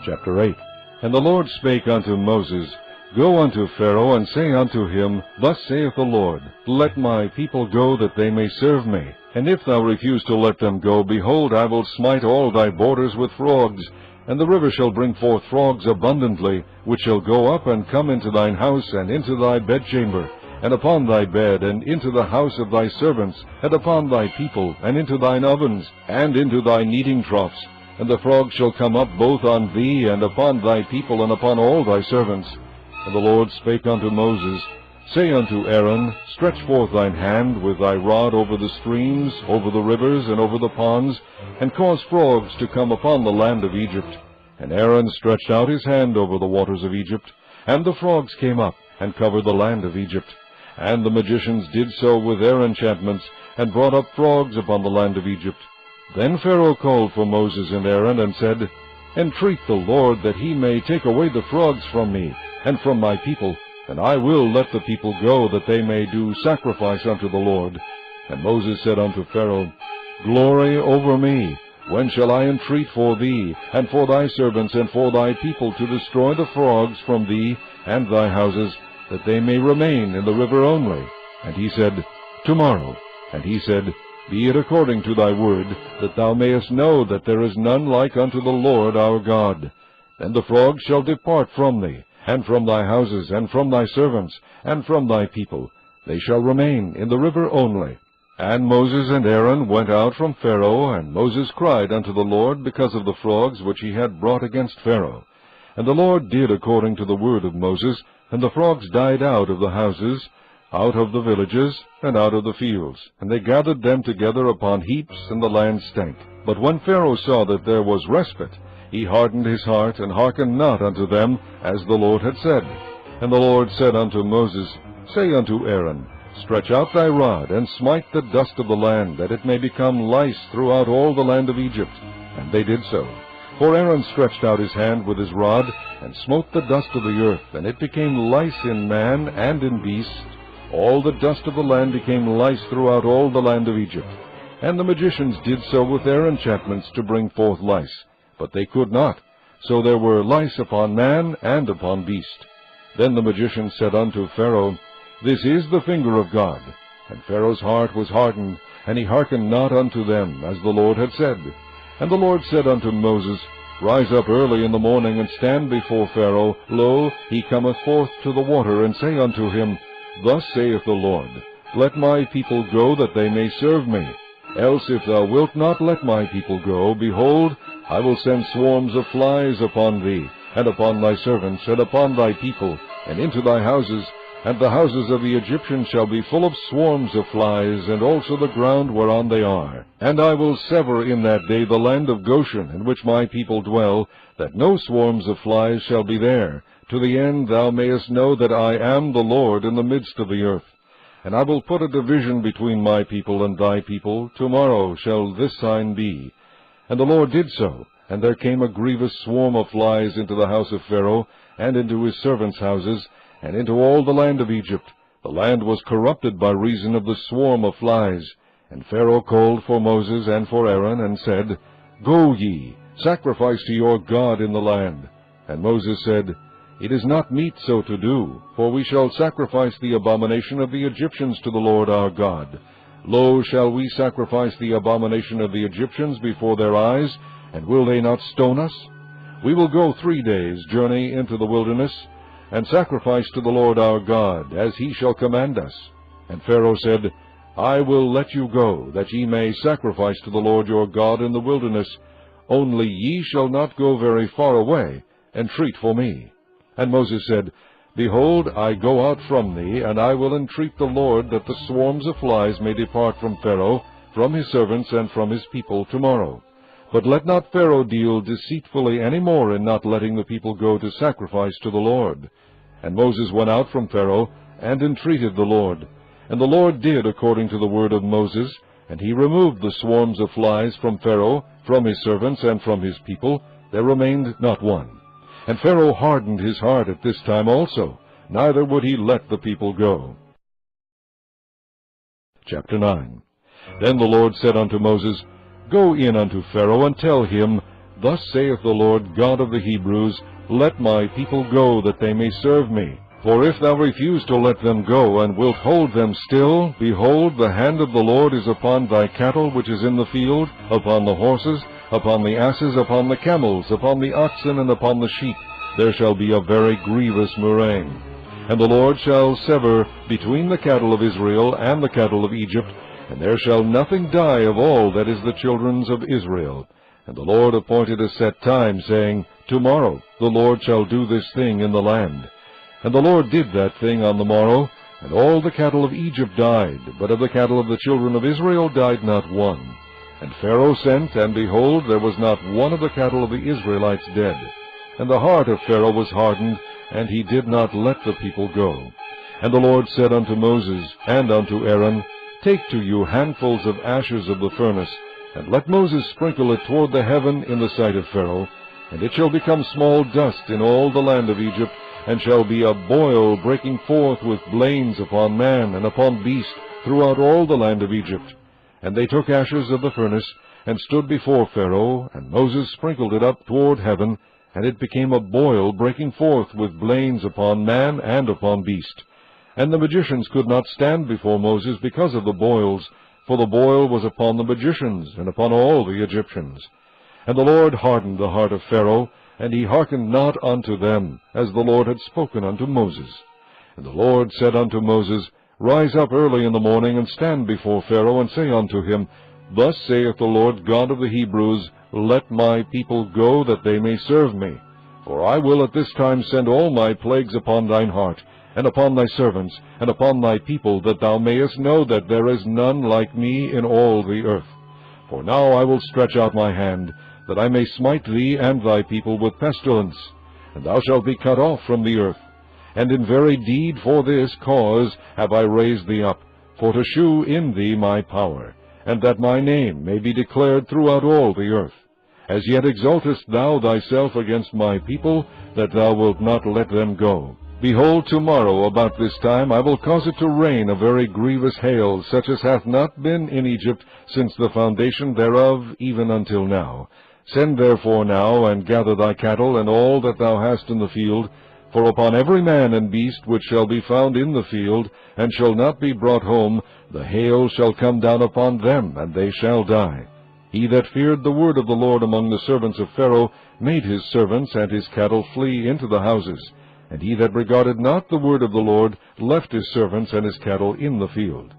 Chapter 8. And the Lord spake unto Moses, Go unto Pharaoh, and say unto him, Thus saith the Lord, Let my people go, that they may serve me. And if thou refuse to let them go, behold, I will smite all thy borders with frogs, and the river shall bring forth frogs abundantly, which shall go up and come into thine house, and into thy bedchamber, and upon thy bed, and into the house of thy servants, and upon thy people, and into thine ovens, and into thy kneading troughs. And the frogs shall come up both on thee, and upon thy people, and upon all thy servants. And the Lord spake unto Moses, Say unto Aaron, Stretch forth thine hand with thy rod over the streams, over the rivers, and over the ponds, and cause frogs to come upon the land of Egypt. And Aaron stretched out his hand over the waters of Egypt, and the frogs came up, and covered the land of Egypt. And the magicians did so with their enchantments, and brought up frogs upon the land of Egypt. Then Pharaoh called for Moses and Aaron, and said, Entreat the Lord that he may take away the frogs from me, and from my people, and I will let the people go, that they may do sacrifice unto the Lord. And Moses said unto Pharaoh, Glory over me! When shall I entreat for thee, and for thy servants, and for thy people, to destroy the frogs from thee and thy houses, that they may remain in the river only? And he said, Tomorrow. And he said, Be it according to thy word, that thou mayest know that there is none like unto the Lord our God. Then the frogs shall depart from thee, and from thy houses, and from thy servants, and from thy people. They shall remain in the river only. And Moses and Aaron went out from Pharaoh, and Moses cried unto the Lord because of the frogs which he had brought against Pharaoh. And the Lord did according to the word of Moses, and the frogs died out of the houses, out of the villages, and out of the fields. And they gathered them together upon heaps, and the land stank. But when Pharaoh saw that there was respite, he hardened his heart, and hearkened not unto them, as the Lord had said. And the Lord said unto Moses, Say unto Aaron, Stretch out thy rod, and smite the dust of the land, that it may become lice throughout all the land of Egypt. And they did so. For Aaron stretched out his hand with his rod, and smote the dust of the earth, and it became lice in man and in beast. All the dust of the land became lice throughout all the land of Egypt. And the magicians did so with their enchantments to bring forth lice. But they could not. So there were lice upon man and upon beast. Then the magicians said unto Pharaoh, This is the finger of God. And Pharaoh's heart was hardened, and he hearkened not unto them, as the Lord had said. And the Lord said unto Moses, Rise up early in the morning, and stand before Pharaoh. Lo, he cometh forth to the water, and say unto him, Thus saith the Lord, Let my people go, that they may serve me. Else if thou wilt not let my people go, behold, I will send swarms of flies upon thee, and upon thy servants, and upon thy people, and into thy houses, and the houses of the Egyptians shall be full of swarms of flies, and also the ground whereon they are. And I will sever in that day the land of Goshen, in which my people dwell, that no swarms of flies shall be there, to the end thou mayest know that I am the Lord in the midst of the earth. And I will put a division between my people and thy people. Tomorrow shall this sign be. And the Lord did so, and there came a grievous swarm of flies into the house of Pharaoh, and into his servants' houses, and into all the land of Egypt. The land was corrupted by reason of the swarm of flies. And Pharaoh called for Moses and for Aaron, and said, Go ye, sacrifice to your God in the land. And Moses said, It is not meet so to do, for we shall sacrifice the abomination of the Egyptians to the Lord our God. Lo, shall we sacrifice the abomination of the Egyptians before their eyes, and will they not stone us? We will go 3 days' journey into the wilderness, and sacrifice to the Lord our God, as he shall command us. And Pharaoh said, I will let you go, that ye may sacrifice to the Lord your God in the wilderness. Only ye shall not go very far away, entreat for me. And Moses said, Behold, I go out from thee, and I will entreat the Lord that the swarms of flies may depart from Pharaoh, from his servants, and from his people tomorrow. But let not Pharaoh deal deceitfully any more in not letting the people go to sacrifice to the Lord. And Moses went out from Pharaoh, and entreated the Lord. And the Lord did according to the word of Moses, and he removed the swarms of flies from Pharaoh, from his servants, and from his people. There remained not one. And Pharaoh hardened his heart at this time also, neither would he let the people go. Chapter 9. Then the Lord said unto Moses, Go in unto Pharaoh, and tell him, Thus saith the Lord God of the Hebrews, Let my people go, that they may serve me. For if thou refuse to let them go, and wilt hold them still, behold, the hand of the Lord is upon thy cattle which is in the field, upon the horses, upon the asses, upon the camels, upon the oxen, and upon the sheep. There shall be a very grievous murrain. And the Lord shall sever between the cattle of Israel and the cattle of Egypt, and there shall nothing die of all that is the children's of Israel. And the Lord appointed a set time, saying, Tomorrow the Lord shall do this thing in the land. And the Lord did that thing on the morrow, and all the cattle of Egypt died, but of the cattle of the children of Israel died not one. And Pharaoh sent, and behold, there was not one of the cattle of the Israelites dead. And the heart of Pharaoh was hardened, and he did not let the people go. And the Lord said unto Moses and unto Aaron, Take to you handfuls of ashes of the furnace, and let Moses sprinkle it toward the heaven in the sight of Pharaoh, and it shall become small dust in all the land of Egypt, and shall be a boil breaking forth with blains upon man and upon beast throughout all the land of Egypt. And they took ashes of the furnace, and stood before Pharaoh, and Moses sprinkled it up toward heaven, and it became a boil breaking forth with blains upon man and upon beast. And the magicians could not stand before Moses because of the boils, for the boil was upon the magicians, and upon all the Egyptians. And the Lord hardened the heart of Pharaoh, and he hearkened not unto them, as the Lord had spoken unto Moses. And the Lord said unto Moses, Rise up early in the morning, and stand before Pharaoh, and say unto him, Thus saith the Lord God of the Hebrews, Let my people go, that they may serve me. For I will at this time send all my plagues upon thine heart, and upon thy servants, and upon thy people, that thou mayest know that there is none like me in all the earth. For now I will stretch out my hand, that I may smite thee and thy people with pestilence, and thou shalt be cut off from the earth. And in very deed for this cause have I raised thee up, for to shew in thee my power, and that my name may be declared throughout all the earth. As yet exaltest thou thyself against my people, that thou wilt not let them go. Behold, tomorrow about this time I will cause it to rain a very grievous hail, such as hath not been in Egypt since the foundation thereof even until now. Send therefore now, and gather thy cattle, and all that thou hast in the field, for upon every man and beast which shall be found in the field, and shall not be brought home, the hail shall come down upon them, and they shall die. He that feared the word of the Lord among the servants of Pharaoh made his servants and his cattle flee into the houses. And he that regarded not the word of the Lord left his servants and his cattle in the field.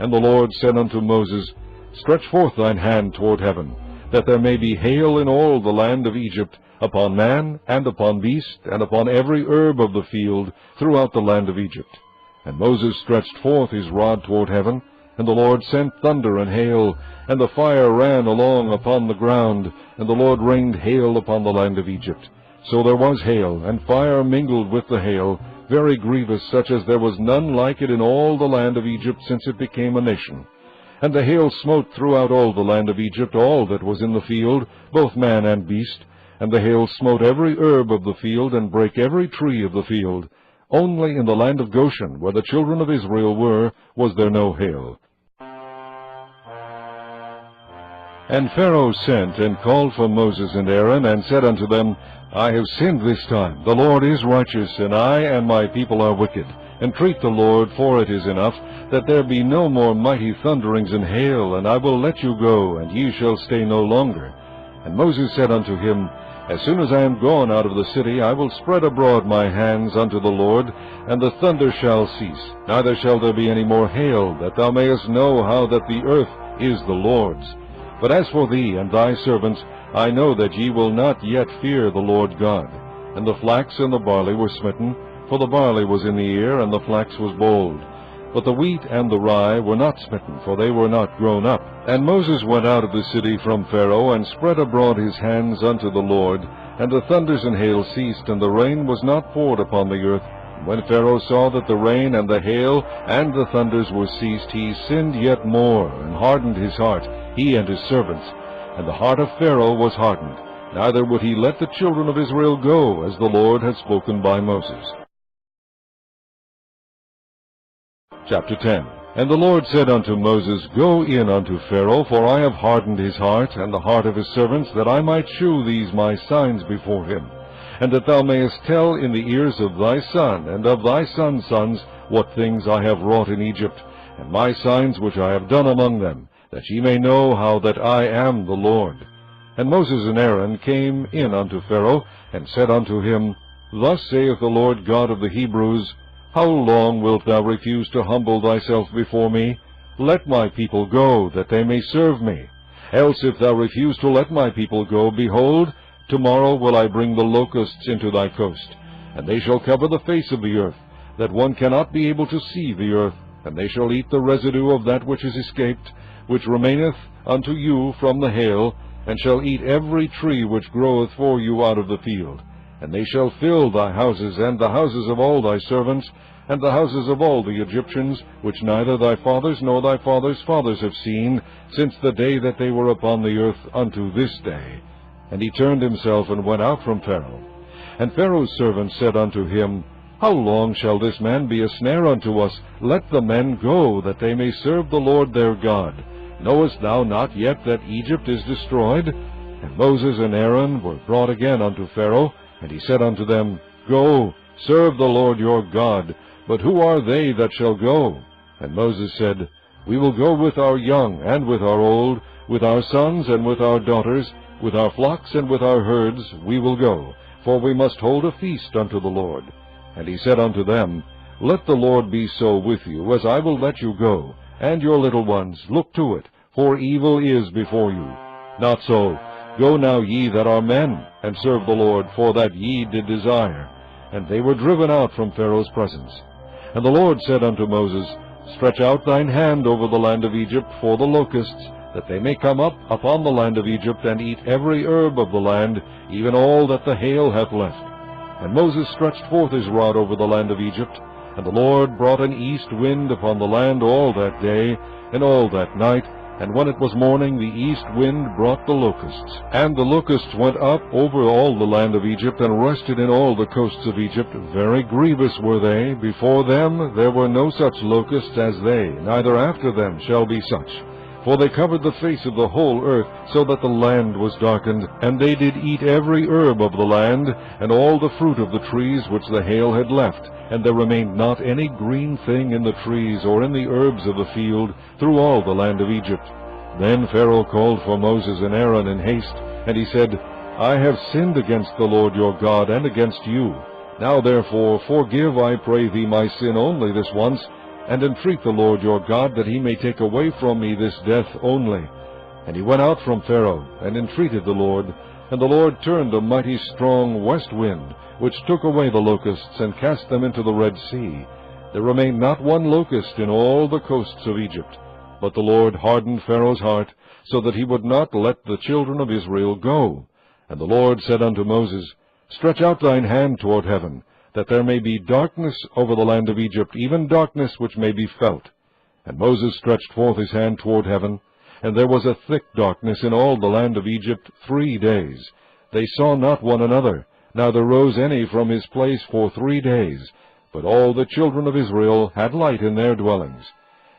And the Lord said unto Moses, Stretch forth thine hand toward heaven, that there may be hail in all the land of Egypt, upon man, and upon beast, and upon every herb of the field, throughout the land of Egypt. And Moses stretched forth his rod toward heaven, and the Lord sent thunder and hail, and the fire ran along upon the ground, and the Lord rained hail upon the land of Egypt. So there was hail, and fire mingled with the hail, very grievous, such as there was none like it in all the land of Egypt since it became a nation. And the hail smote throughout all the land of Egypt all that was in the field, both man and beast. And the hail smote every herb of the field, and brake every tree of the field. Only in the land of Goshen, where the children of Israel were, was there no hail. And Pharaoh sent and called for Moses and Aaron, and said unto them, I have sinned this time. The Lord is righteous, and I and my people are wicked. Entreat the Lord, for it is enough, that there be no more mighty thunderings and hail, and I will let you go, and ye shall stay no longer. And Moses said unto him, As soon as I am gone out of the city, I will spread abroad my hands unto the Lord, and the thunder shall cease. Neither shall there be any more hail, that thou mayest know how that the earth is the Lord's. But as for thee and thy servants, I know that ye will not yet fear the Lord God. And the flax and the barley were smitten, for the barley was in the ear, and the flax was bold. But the wheat and the rye were not smitten, for they were not grown up. And Moses went out of the city from Pharaoh, and spread abroad his hands unto the Lord. And the thunders and hail ceased, and the rain was not poured upon the earth. And when Pharaoh saw that the rain and the hail and the thunders were ceased, he sinned yet more, and hardened his heart, he and his servants. And the heart of Pharaoh was hardened, neither would he let the children of Israel go, as the Lord had spoken by Moses. Chapter 10. And the Lord said unto Moses, Go in unto Pharaoh, for I have hardened his heart, and the heart of his servants, that I might shew these my signs before him, and that thou mayest tell in the ears of thy son, and of thy son's sons, what things I have wrought in Egypt, and my signs which I have done among them, that ye may know how that I am the Lord. And Moses and Aaron came in unto Pharaoh, and said unto him, Thus saith the Lord God of the Hebrews, How long wilt thou refuse to humble thyself before me? Let my people go, that they may serve me. Else if thou refuse to let my people go, behold, tomorrow will I bring the locusts into thy coast, and they shall cover the face of the earth, that one cannot be able to see the earth, and they shall eat the residue of that which is escaped, which remaineth unto you from the hail, and shall eat every tree which groweth for you out of the field. And they shall fill thy houses, and the houses of all thy servants, and the houses of all the Egyptians, which neither thy fathers nor thy fathers' fathers have seen, since the day that they were upon the earth unto this day. And he turned himself and went out from Pharaoh. And Pharaoh's servants said unto him, How long shall this man be a snare unto us? Let the men go, that they may serve the Lord their God. Knowest thou not yet that Egypt is destroyed? And Moses and Aaron were brought again unto Pharaoh, and he said unto them, Go, serve the Lord your God. But who are they that shall go? And Moses said, We will go with our young and with our old, with our sons and with our daughters, with our flocks and with our herds we will go, for we must hold a feast unto the Lord. And he said unto them, Let the Lord be so with you, as I will let you go, and your little ones, look to it, for evil is before you. Not so. Go now ye that are men, and serve the Lord, for that ye did desire. And they were driven out from Pharaoh's presence. And the Lord said unto Moses, Stretch out thine hand over the land of Egypt for the locusts, that they may come up upon the land of Egypt, and eat every herb of the land, even all that the hail hath left. And Moses stretched forth his rod over the land of Egypt, and the Lord brought an east wind upon the land all that day, and all that night, and when it was morning, the east wind brought the locusts. And the locusts went up over all the land of Egypt, and rested in all the coasts of Egypt. Very grievous were they. Before them there were no such locusts as they, neither after them shall be such. For they covered the face of the whole earth, so that the land was darkened. And they did eat every herb of the land, and all the fruit of the trees which the hail had left. And there remained not any green thing in the trees, or in the herbs of the field, through all the land of Egypt. Then Pharaoh called for Moses and Aaron in haste, and he said, I have sinned against the Lord your God, and against you. Now therefore forgive, I pray thee, my sin only this once, and entreat the Lord your God, that he may take away from me this death only. And he went out from Pharaoh, and entreated the Lord. And the Lord turned a mighty strong west wind, which took away the locusts, and cast them into the Red Sea. There remained not one locust in all the coasts of Egypt. But the Lord hardened Pharaoh's heart, so that he would not let the children of Israel go. And the Lord said unto Moses, Stretch out thine hand toward heaven, that there may be darkness over the land of Egypt, even darkness which may be felt. And Moses stretched forth his hand toward heaven, and there was a thick darkness in all the land of Egypt 3 days. They saw not one another, neither rose any from his place for 3 days. But all the children of Israel had light in their dwellings.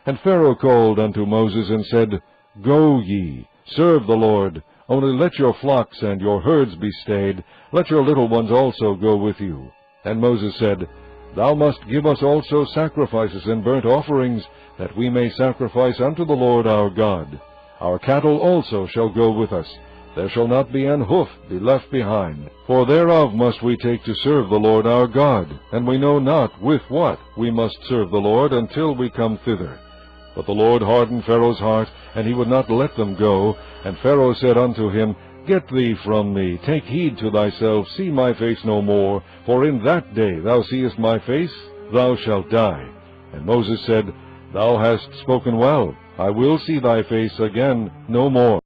And Pharaoh called unto Moses, and said, Go ye, serve the Lord, only let your flocks and your herds be stayed, let your little ones also go with you. And Moses said, Thou must give us also sacrifices and burnt offerings, that we may sacrifice unto the Lord our God. Our cattle also shall go with us. There shall not be an hoof be left behind. For thereof must we take to serve the Lord our God, and we know not with what we must serve the Lord until we come thither. But the Lord hardened Pharaoh's heart, and he would not let them go. And Pharaoh said unto him, Get thee from me, take heed to thyself, see my face no more, for in that day thou seest my face, thou shalt die. And Moses said, Thou hast spoken well, I will see thy face again no more.